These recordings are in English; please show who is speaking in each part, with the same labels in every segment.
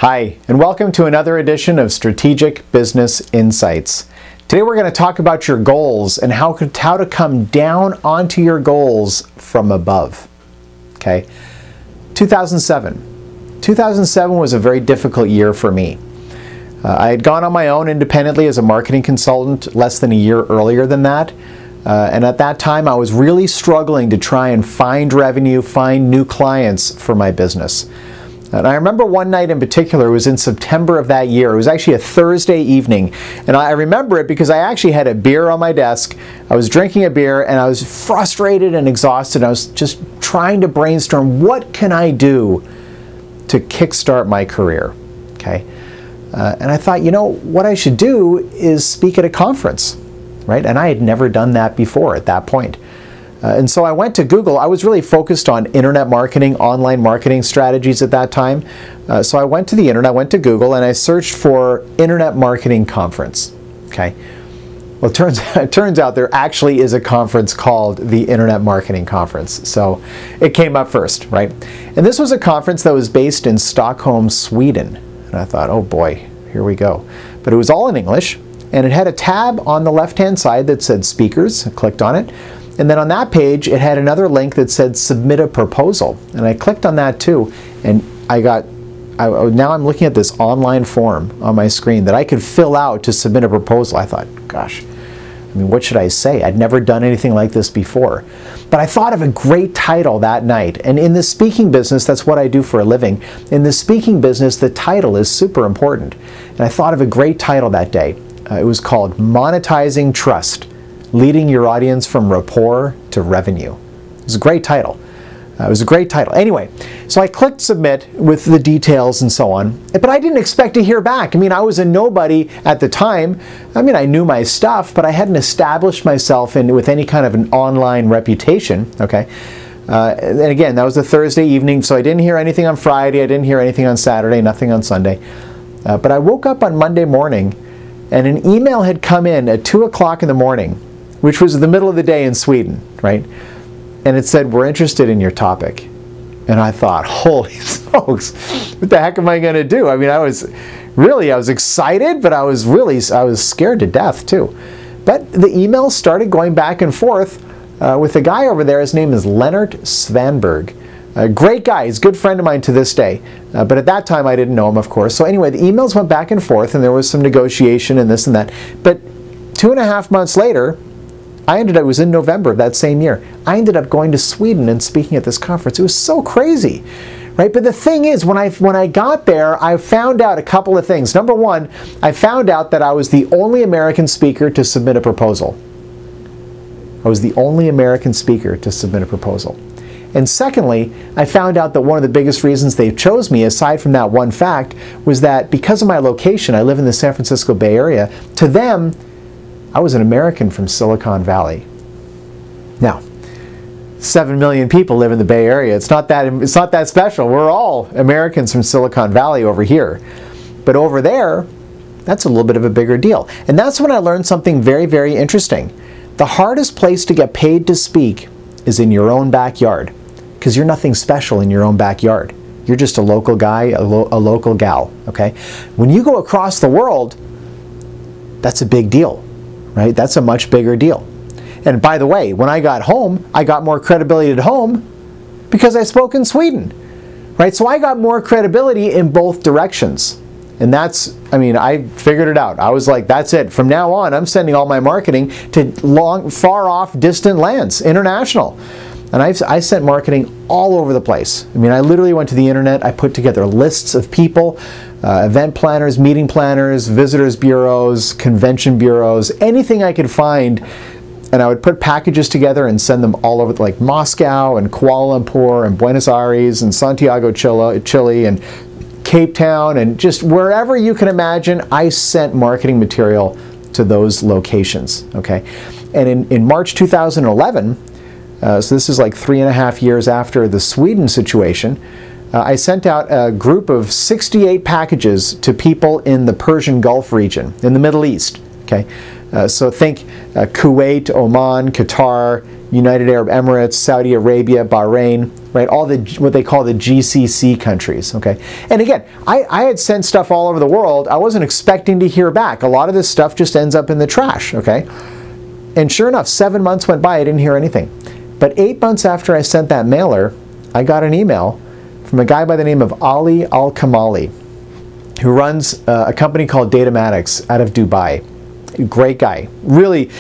Speaker 1: Hi, and welcome to another edition of Strategic Business Insights. Today we're going to talk about your goals and how to come down onto your goals from above. Okay, 2007. 2007 was a very difficult year for me. I had gone on my own independently as a marketing consultant less than a year earlier than that. And at that time I was really struggling to try and find revenue, find new clients for my business. And I remember one night in particular, it was in September of that year. It was actually a Thursday evening. And I remember it because I actually had a beer on my desk. I was drinking a beer and I was frustrated and exhausted. I was just trying to brainstorm, what can I do to kickstart my career? Okay. And I thought, you know, what I should do is speak at a conference, right? And I had never done that before at that point. And so I went to Google. I was really focused on internet marketing, online marketing strategies at that time. So I went to the internet, went to Google, and I searched for Internet Marketing Conference. Okay. Well, it turns out there actually is a conference called the Internet Marketing Conference. So it came up first, right? And this was a conference that was based in Stockholm, Sweden. And I thought, oh boy, here we go. But it was all in English, and it had a tab on the left-hand side that said speakers. I clicked on it. And then on that page, it had another link that said submit a proposal. And I clicked on that too. And now I'm looking at this online form on my screen that I could fill out to submit a proposal. I thought, gosh, I mean, what should I say? I'd never done anything like this before. But I thought of a great title that night. And in the speaking business, that's what I do for a living. In the speaking business, the title is super important. And I thought of a great title that day. It was called Monetizing Trust: Leading Your Audience from Rapport to Revenue. It was a great title. It was a great title. Anyway, so I clicked submit with the details and so on, but I didn't expect to hear back. I mean, I was a nobody at the time. I mean, I knew my stuff, but I hadn't established myself with any kind of an online reputation, okay? And again, that was a Thursday evening, so I didn't hear anything on Friday, I didn't hear anything on Saturday, nothing on Sunday. But I woke up on Monday morning, and an email had come in at 2 o'clock in the morning, which was the middle of the day in Sweden, right? And it said, we're interested in your topic. And I thought, holy smokes, what the heck am I going to do? I mean, I was excited, but I was scared to death too. But the emails started going back and forth with the guy over there. His name is Leonard Svanberg. A great guy. He's a good friend of mine to this day. But at that time, I didn't know him, of course. So anyway, the emails went back and forth, and there was some negotiation and this and that. But 2.5 months later, it was in November of that same year, I ended up going to Sweden and speaking at this conference. It was so crazy, right? But the thing is, when I got there, I found out a couple of things. Number one, I found out that I was the only American speaker to submit a proposal. I was the only American speaker to submit a proposal. And secondly, I found out that one of the biggest reasons they chose me, aside from that one fact, was that because of my location, I live in the San Francisco Bay Area, to them, I was an American from Silicon Valley. Now, 7 million people live in the Bay Area. It's not that special. We're all Americans from Silicon Valley over here. But over there, that's a little bit of a bigger deal. And that's when I learned something very, very interesting. The hardest place to get paid to speak is in your own backyard, because you're nothing special in your own backyard. You're just a local guy, a local gal, okay? When you go across the world, that's a big deal. Right? That's a much bigger deal. And by the way, when I got home, I got more credibility at home because I spoke in Sweden. Right? So I got more credibility in both directions. And that's, I mean, I figured it out. I was like, that's it. From now on, I'm sending all my marketing to far off, distant lands, international. And I sent marketing all over the place. I mean, I literally went to the internet. I put together lists of people, event planners, meeting planners, visitors bureaus, convention bureaus, anything I could find. And I would put packages together and send them all over, like Moscow and Kuala Lumpur and Buenos Aires and Santiago, Chile and Cape Town, and just wherever you can imagine, I sent marketing material to those locations. Okay. And in March 2011, so this is like 3.5 years after the Sweden situation, I sent out a group of 68 packages to people in the Persian Gulf region, in the Middle East. Okay, So think Kuwait, Oman, Qatar, United Arab Emirates, Saudi Arabia, Bahrain, right? All the what they call the GCC countries, okay? And again, I had sent stuff all over the world. I wasn't expecting to hear back. A lot of this stuff just ends up in the trash, okay? And sure enough, 7 months went by, I didn't hear anything. But 8 months after I sent that mailer, I got an email from a guy by the name of Ali Al-Kamali, who runs a company called Datamatics out of Dubai. Great guy. Really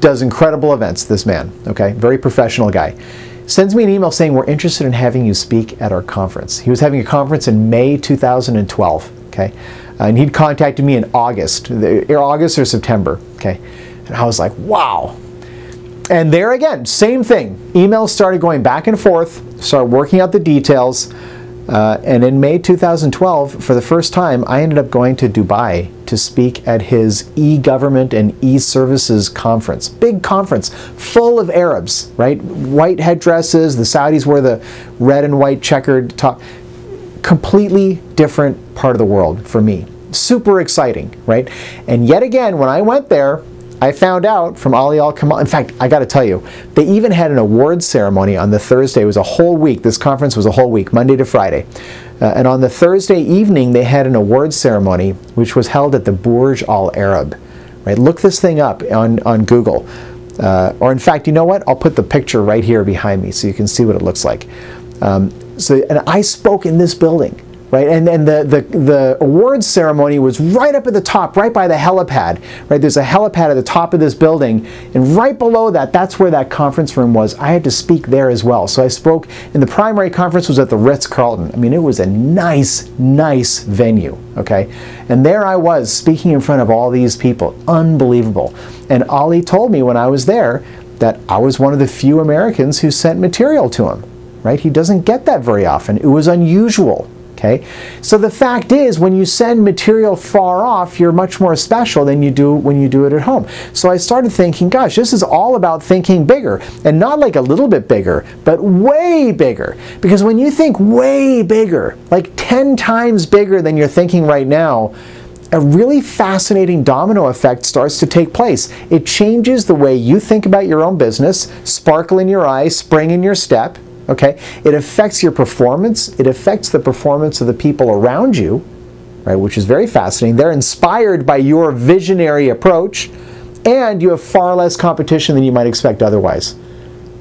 Speaker 1: does incredible events, this man. Okay, very professional guy. Sends me an email saying, we're interested in having you speak at our conference. He was having a conference in May 2012. Okay, and he'd contacted me in August or September. Okay, and I was like, wow. And there again, same thing. Emails started going back and forth, started working out the details. And in May 2012, for the first time, I ended up going to Dubai to speak at his e-government and e-services conference. Big conference, full of Arabs, right? White headdresses, the Saudis wear the red and white checkered top. Completely different part of the world for me. Super exciting, right? And yet again, when I went there, I found out from Ali Al-Kamal, in fact, I got to tell you, they even had an awards ceremony on the Thursday. It was a whole week. This conference was a whole week, Monday to Friday. And on the Thursday evening, they had an awards ceremony, which was held at the Burj Al Arab. Right? Look this thing up on Google. Or in fact, you know what? I'll put the picture right here behind me so you can see what it looks like. And I spoke in this building. Right, and the awards ceremony was right up at the top, right by the helipad. Right, there's a helipad at the top of this building, and right below that, that's where that conference room was. I had to speak there as well. So I spoke, and the primary conference was at the Ritz-Carlton. I mean, it was a nice venue. Okay, and there I was speaking in front of all these people, unbelievable. And Ali told me when I was there that I was one of the few Americans who sent material to him. Right, he doesn't get that very often. It was unusual. Okay? So the fact is, when you send material far off, you're much more special than you do when you do it at home. So I started thinking, gosh, this is all about thinking bigger. And not like a little bit bigger, but way bigger. Because when you think way bigger, like 10 times bigger than you're thinking right now, a really fascinating domino effect starts to take place. It changes the way you think about your own business, sparkle in your eye, spring in your step. Okay, it affects your performance. It affects the performance of the people around you, right? Which is very fascinating. They're inspired by your visionary approach, and you have far less competition than you might expect otherwise,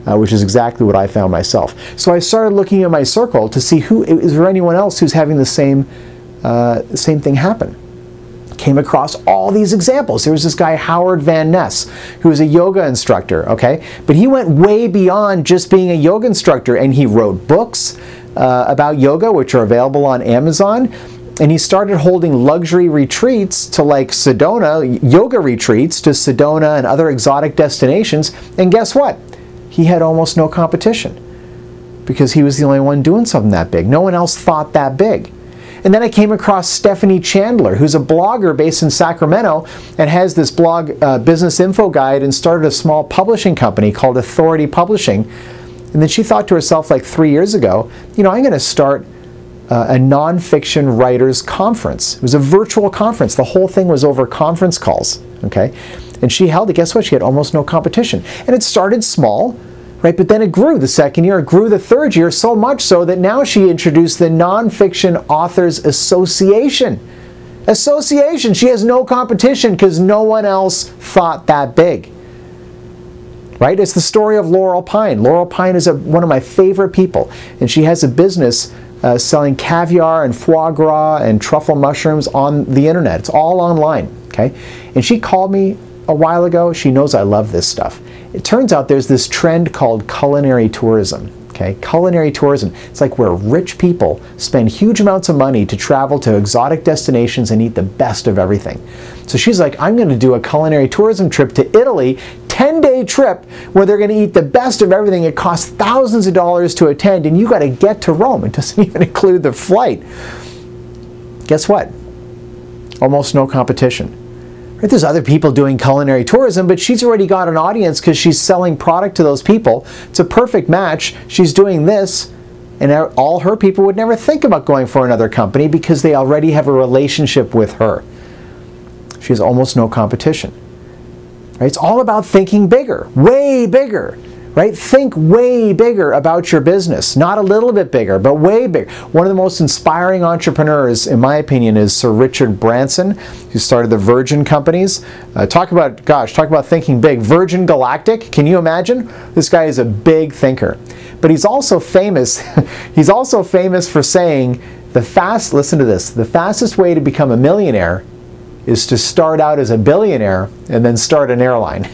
Speaker 1: which is exactly what I found myself. So I started looking at my circle to see is there anyone else who's having the same thing happen. Came across all these examples. There was this guy, Howard Van Ness, who was a yoga instructor, okay? But he went way beyond just being a yoga instructor, and he wrote books about yoga, which are available on Amazon, and he started holding luxury retreats to like Sedona, yoga retreats to Sedona and other exotic destinations, and guess what? He had almost no competition because he was the only one doing something that big. No one else thought that big. And then I came across Stephanie Chandler, who's a blogger based in Sacramento and has this blog, Business Info Guide, and started a small publishing company called Authority Publishing. And then she thought to herself like 3 years ago, you know, I'm going to start a nonfiction writers conference. It was a virtual conference. The whole thing was over conference calls, okay? And she held it. Guess what? She had almost no competition. And it started small. Right, but then it grew the second year, it grew the third year, so much so that now she introduced the Nonfiction Authors Association. She has no competition because no one else thought that big. Right? It's the story of Laurel Pine. Laurel Pine is one of my favorite people, and she has a business selling caviar and foie gras and truffle mushrooms on the internet. It's all online. Okay, and she called me a while ago. She knows I love this stuff. It turns out there's this trend called culinary tourism. Okay, culinary tourism. It's like where rich people spend huge amounts of money to travel to exotic destinations and eat the best of everything. So she's like, I'm going to do a culinary tourism trip to Italy, 10-day trip where they're going to eat the best of everything. It costs thousands of dollars to attend, and you got to get to Rome. It doesn't even include the flight. Guess what? Almost no competition. Right, there's other people doing culinary tourism, but she's already got an audience because she's selling product to those people. It's a perfect match. She's doing this, and all her people would never think about going for another company because they already have a relationship with her. She has almost no competition. Right? It's all about thinking bigger, way bigger. Right? Think way bigger about your business. Not a little bit bigger, but way bigger. One of the most inspiring entrepreneurs, in my opinion, is Sir Richard Branson, who started the Virgin companies. Talk about thinking big. Virgin Galactic, can you imagine? This guy is a big thinker. But he's also famous, he's also famous for saying, listen to this, the fastest way to become a millionaire is to start out as a billionaire and then start an airline.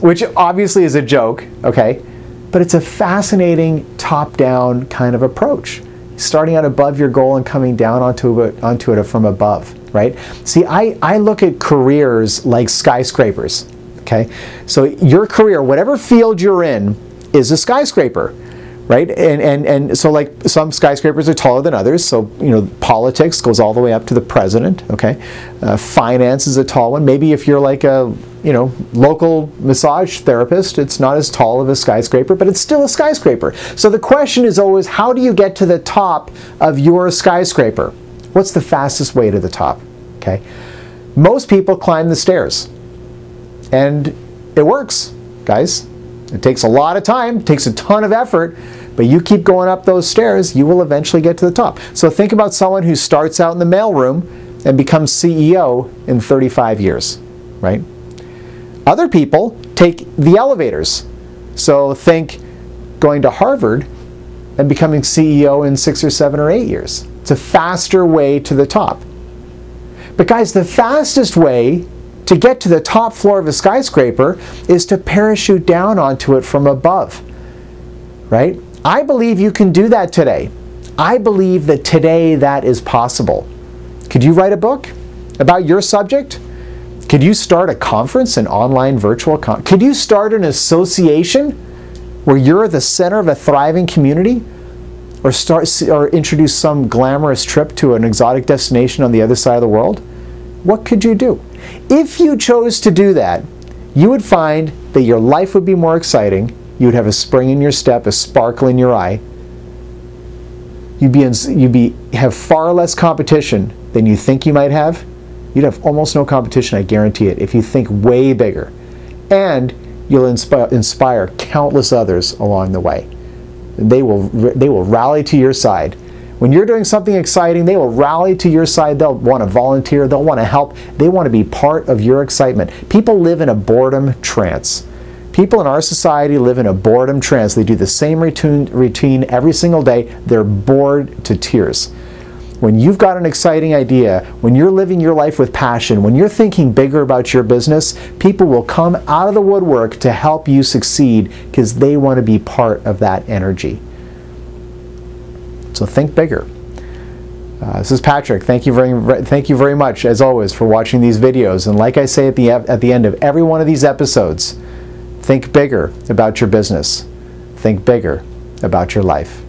Speaker 1: Which obviously is a joke, okay? But it's a fascinating top-down kind of approach. Starting out above your goal and coming down onto it from above, right? See, I look at careers like skyscrapers, okay? So your career, whatever field you're in, is a skyscraper, right? And so like some skyscrapers are taller than others. So, you know, politics goes all the way up to the president, okay? Finance is a tall one. Maybe if you're like a, you know, local massage therapist, it's not as tall of a skyscraper, but it's still a skyscraper. So the question is always, how do you get to the top of your skyscraper? What's the fastest way to the top, okay? Most people climb the stairs, and it works, guys. It takes a lot of time, takes a ton of effort, but you keep going up those stairs, you will eventually get to the top. So think about someone who starts out in the mailroom and becomes CEO in 35 years, right? Other people take the elevators. So think going to Harvard and becoming CEO in 6 or 7 or 8 years. It's a faster way to the top. But guys, the fastest way to get to the top floor of a skyscraper is to parachute down onto it from above, right? I believe you can do that today. I believe that today that is possible. Could you write a book about your subject? Could you start a conference, an online virtual conference? Could you start an association where you're at the center of a thriving community? Or introduce some glamorous trip to an exotic destination on the other side of the world? What could you do? If you chose to do that, you would find that your life would be more exciting. You would have a spring in your step, a sparkle in your eye. You'd have far less competition than you think you might have. You'd have almost no competition, I guarantee it, if you think way bigger. And you'll inspire countless others along the way. They will rally to your side. When you're doing something exciting, they will rally to your side. They'll want to volunteer. They'll want to help. They want to be part of your excitement. People live in a boredom trance. People in our society live in a boredom trance. They do the same routine every single day. They're bored to tears. When you've got an exciting idea, when you're living your life with passion, when you're thinking bigger about your business, people will come out of the woodwork to help you succeed because they want to be part of that energy. So think bigger. This is Patrick. Thank you very much, as always, for watching these videos. And like I say at the end of every one of these episodes, think bigger about your business. Think bigger about your life.